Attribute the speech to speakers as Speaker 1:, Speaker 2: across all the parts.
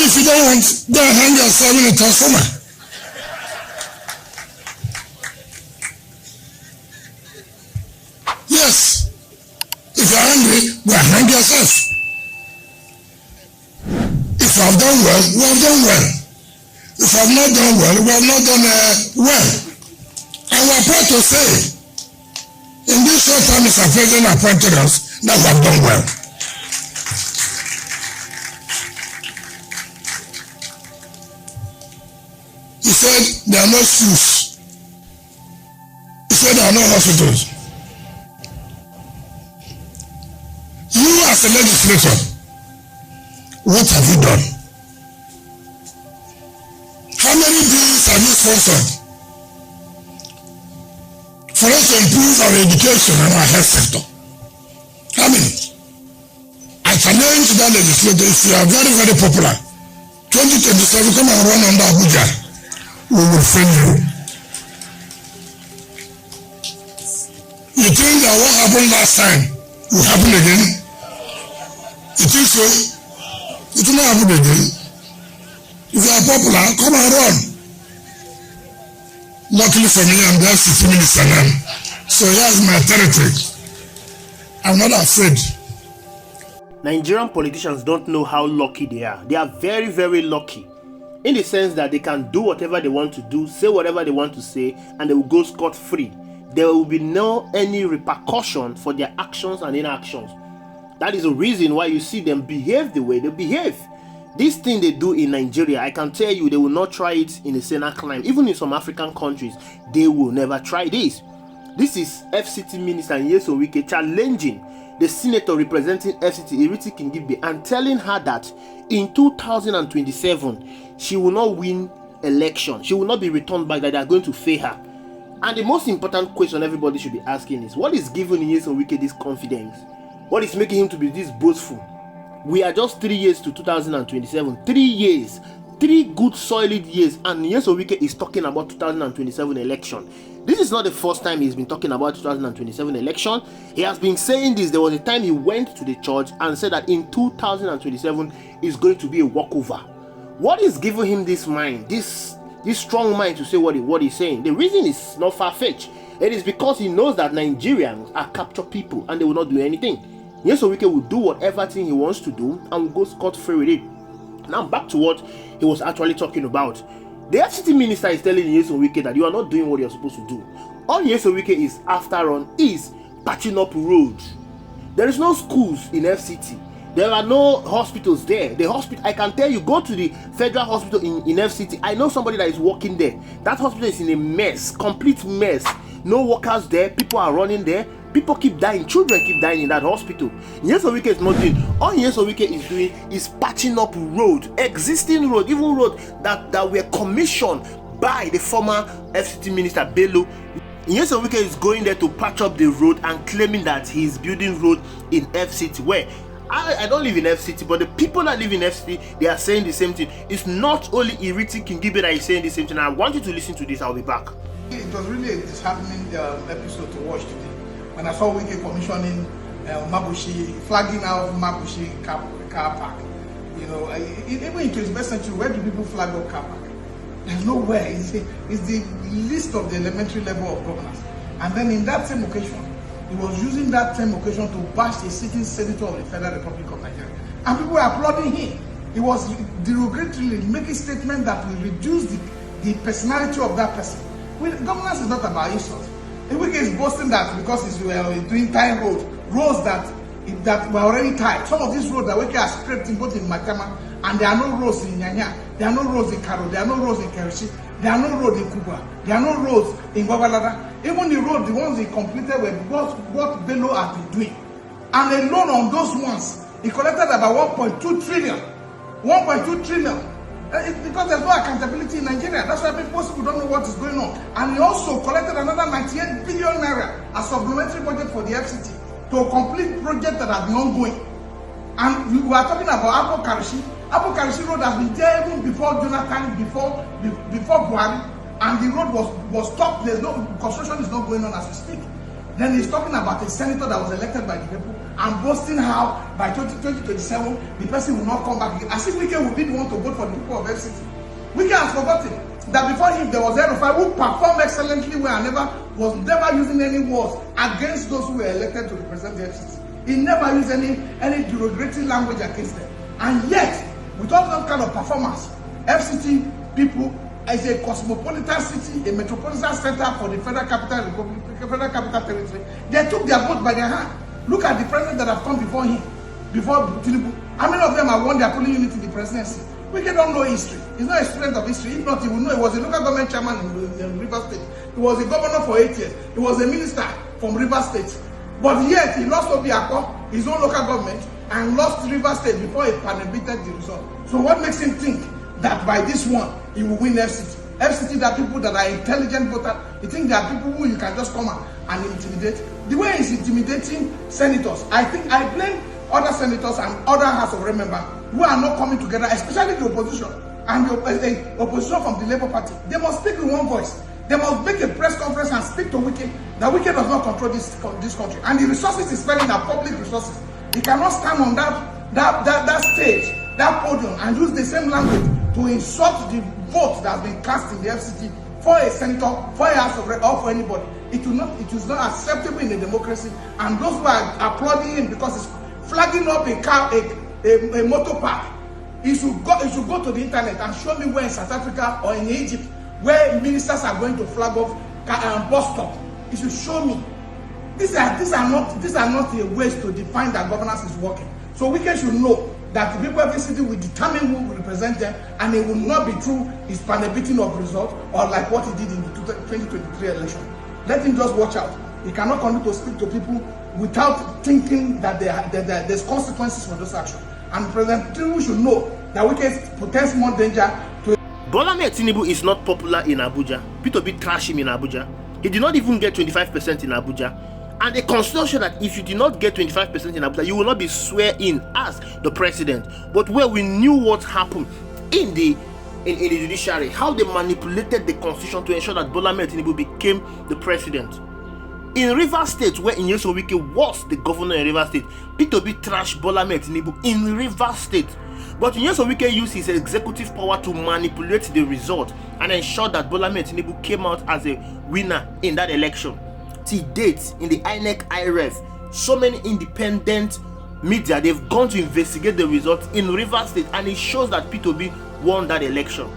Speaker 1: If you don't want, don't hang yourself in a transformer. Yes. If you're angry, well, hang yourself. If you have done well, we have done well. If you have not done well, we have not done well. And we are proud to say, in this short time Mr. President appointed us, that we have done well. He said there are no schools. He said there are no hospitals. You as a legislator, what have you done? How many bills have you sponsored for us to improve our education and our health sector? How many? I challenge that legislator, if you are very, very popular, 2027, come and run under Abuja. We will friend you. You think that what happened last time will happen again? You think so? It will not happen again. If you are popular, come and run. Luckily for me, I'm the FCT Minister now. So here's my territory. I'm not afraid.
Speaker 2: Nigerian politicians don't know how lucky they are. They are very, very lucky. In the sense that they can do whatever they want to do, say whatever they want to say, and they will go scot-free. There will be no any repercussion for their actions and inactions. That is the reason why you see them behave the way they behave. This thing they do in Nigeria, I can tell you, they will not try it in a saner climate. Even in some African countries, they will never try this. This is FCT Minister Wike challenging the senator representing FCT, Ireti Kingibe, and telling her that in 2027, she will not win election. She will not be returned back, that they are going to fail her. And the most important question everybody should be asking is, what is giving Wike this confidence? What is making him to be this boastful? We are just 3 years to 2027. 3 years. 3 good solid years. And Wike is talking about 2027 election. This is not the first time he's been talking about 2027 election. He has been saying this. There was a time he went to the church and said that in 2027 is going to be a walkover. What is giving him this mind, this strong mind to say what he's saying? The reason is not far-fetched. It is because he knows that Nigerians are captured people and they will not do anything. Wike will do whatever thing he wants to do and will go scot-free with it. Now back to what he was actually talking about. The FCT Minister is telling Wike that you are not doing what you're supposed to do. All Wike is after on is patching up roads. There is no schools in FCT. There are no hospitals there. The hospital, I can tell you, go to the federal hospital in FCT. I know somebody that is working there. That hospital is in a mess, complete mess. No workers there. People are running there. People keep dying. Children keep dying in that hospital. Wike is not doing. All Wike is doing is patching up road, existing road, even road that were commissioned by the former FCT Minister Bello. Wike is going there to patch up the road and claiming that he is building road in FCT. Where I don't live in FCT, but the people that live in FCT, they are saying the same thing. It's not only Ireti Kingibe that is saying the same thing. I want you to listen to this. I'll be back.
Speaker 3: It was really a disheartening episode to watch today. When I saw Wike commissioning Mabushi, flagging out Mabushi car park, you know, even in 21st century, where do people flag up car park? There's nowhere. It's the least of the elementary level of governance. And then in that same occasion, he was using that same occasion to bash a sitting senator of the Federal Republic of Nigeria. And people were applauding him. He was derogatory, making statements that will reduce the personality of that person. Governance is not about insults. Wike is boasting that because he's doing tie roads that were already tied. Some of these roads that Wike has scraped in both in Matama, and there are no roads in Nyanya, there are no roads in Karo, there are no roads in Kerishi, there are no roads in Kuba, there are no roads in Gwagwalada. Even the ones he completed were what Bello has been doing. And alone on those ones, he collected about 1.2 trillion. 1.2 trillion. Because there's no accountability in Nigeria. That's why most people don't know what is going on. And he also collected another 98 billion naira as supplementary budget for the FCT to a complete project that has been ongoing. And we were talking about Apo Karishi. Apo Karishi road has been there even before Jonathan, before Buhari, and the road was stopped. There's no construction is not going on as we speak. Then he's talking about a senator that was elected by the people and boasting how by 2027 the person will not come back again. As if Wike will be the one to vote for the people of FCT. Wike has forgotten that before him there was Ireti who performed excellently well and was never using any words against those who were elected to represent the FCT. He never used any derogatory language against them. And yet, with all that kind of performance, FCT people is a cosmopolitan city, a metropolitan center for the Federal Capital Territory. They took their vote by their hand. Look at the president that have come before him, before Tinubu. How many of them have won their polling unit in the presidency? We don't know history. He's not a student of history. If not, he would know. He was a local government chairman in Rivers State. He was a governor for 8 years. He was a minister from Rivers State. But yet, he lost Obiako, his own local government, and lost Rivers State before he panabitted the result. So what makes him think that by this one, he will win FCT? FCT, there are people that are intelligent voters. You think there are people who you can just come and intimidate? The way he's intimidating senators, I think I blame other senators and other House of Rep members who are not coming together, especially the opposition and the opposition from the Labour Party. They must speak with one voice. They must make a press conference and speak to Wike that Wike does not control this country. And the resources is spending are public resources. He cannot stand on that stage, that podium, and use the same language to insult the vote that has been cast in the FCT for a senator, for a House of Rep, or for anybody. It is not acceptable in a democracy. And those who are applauding him because he's flagging up a motor park, he should go to the internet and show me where in South Africa or in Egypt where ministers are going to flag off bus stop. He should show me. These are not the ways to define that governance is working. So Wike should know that the people of the city will determine who will represent them, and it will not be through his panabiting of results or like what he did in the 2023 election. Let him just watch out. He cannot continue to speak to people without thinking that there's consequences for those actions. And President Tinubu should know that Wike presents more danger to.
Speaker 2: Bola Ahmed Tinubu is not popular in Abuja. P2B trash him in Abuja. He did not even get 25% in Abuja. And the constitution shows that if you did not get 25% in Abuja, you will not be sworn in as the president. But where we knew what happened in the judiciary, how they manipulated the constitution to ensure that Bola Ahmed Tinubu became the president. In Rivers State, where Nyesom Wike was the governor in Rivers State, P2B trashed Bola Ahmed Tinubu in Rivers State. But Nyesom Wike used his executive power to manipulate the result and ensure that Bola Ahmed Tinubu came out as a winner in that election. Till date, in the INEC IREF, so many independent media, they've gone to investigate the results in Rivers State, and it shows that P2B won that election.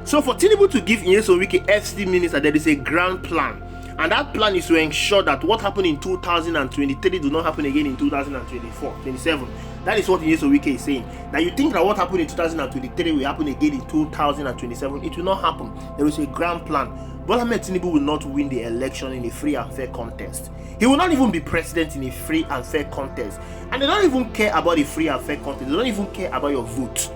Speaker 2: So for Tinubu to give Nyesom Wike FCT Minister, there is a grand plan. And that plan is to ensure that what happened in 2023 do not happen again in 2027. That is what Nyesom Wike is saying. Now you think that what happened in 2023 will happen again in 2027. It will not happen. There is a grand plan. Bola Ahmed Tinubu will not win the election in a free and fair contest. He will not even be president in a free and fair contest. And they don't even care about a free and fair contest. They don't even care about your vote.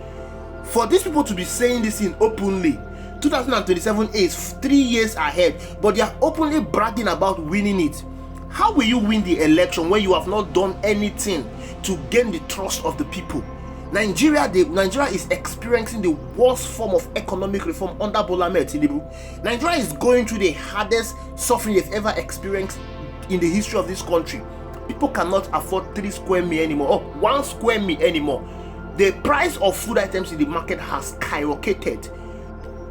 Speaker 2: For these people to be saying this in openly, 2027 is 3 years ahead, but they are openly bragging about winning it. How will you win the election when you have not done anything to gain the trust of the people? Nigeria is experiencing the worst form of economic reform under Bola Ahmed Tinubu. Nigeria is going through the hardest suffering they've ever experienced in the history of this country. People cannot afford 3 square meal anymore, or 1 square meal anymore. The price of food items in the market has skyrocketed.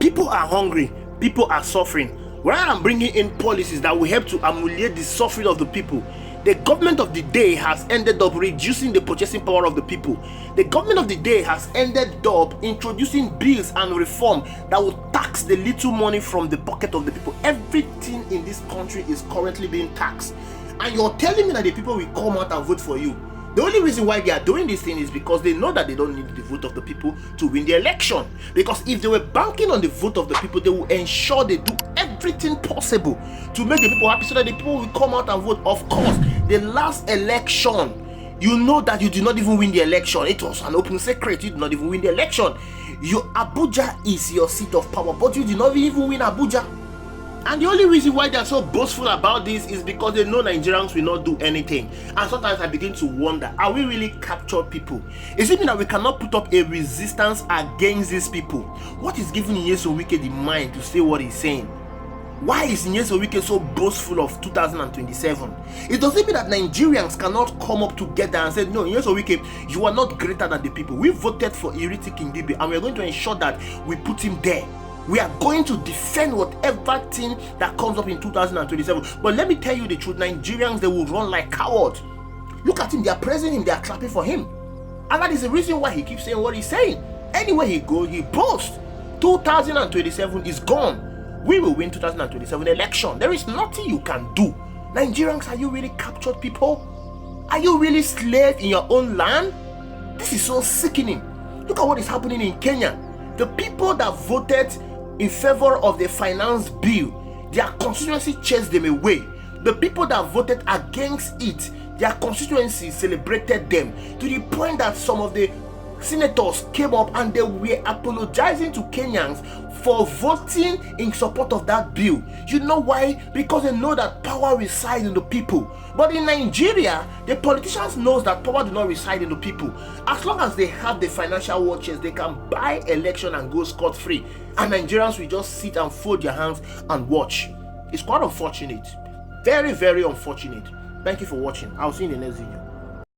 Speaker 2: People are hungry. People are suffering. Rather than bringing in policies that will help to ameliorate the suffering of the people, the government of the day has ended up reducing the purchasing power of the people. The government of the day has ended up introducing bills and reform that will tax the little money from the pocket of the people. Everything in this country is currently being taxed. And you're telling me that the people will come out and vote for you. The only reason why they are doing this thing is because they know that they don't need the vote of the people to win the election. Because if they were banking on the vote of the people, they will ensure they do everything possible to make the people happy so that the people will come out and vote. Of course, the last election, you know that you did not even win the election. It was an open secret. You did not even win the election. Abuja is your seat of power, but you did not even win Abuja. And the only reason why they are so boastful about this is because they know Nigerians will not do anything. And sometimes I begin to wonder, are we really captured people? Is it mean that we cannot put up a resistance against these people? What is giving Nyesom Wike the mind to say what he's saying? Why is Nyeso Wike so boastful of 2027? It doesn't mean that Nigerians cannot come up together and say, no, Nyeso Wike, you are not greater than the people. We voted for Ireti Kingibe and we're going to ensure that we put him there. We are going to defend whatever thing that comes up in 2027. But let me tell you the truth, Nigerians, they will run like cowards. Look at him, they are praising him, they are clapping for him. And that is the reason why he keeps saying what he's saying. Anywhere he goes, he boasts. 2027 is gone. We will win 2027 election. There is nothing you can do. Nigerians, are you really captured people? Are you really slaves in your own land? This is so sickening. Look at what is happening in Kenya. The people that voted in favor of the finance bill, their constituency chased them away. The people that voted against it, their constituency celebrated them, to the point that some of the senators came up and they were apologizing to Kenyans for voting in support of that bill. You know why? Because they know that power resides in the people. But in Nigeria, the politicians knows that power do not reside in the people. As long as they have the financial watches, they can buy election and go scot-free. And Nigerians will just sit and fold their hands and watch. It's quite unfortunate. Very, very unfortunate. Thank you for watching. I'll see you in the next video.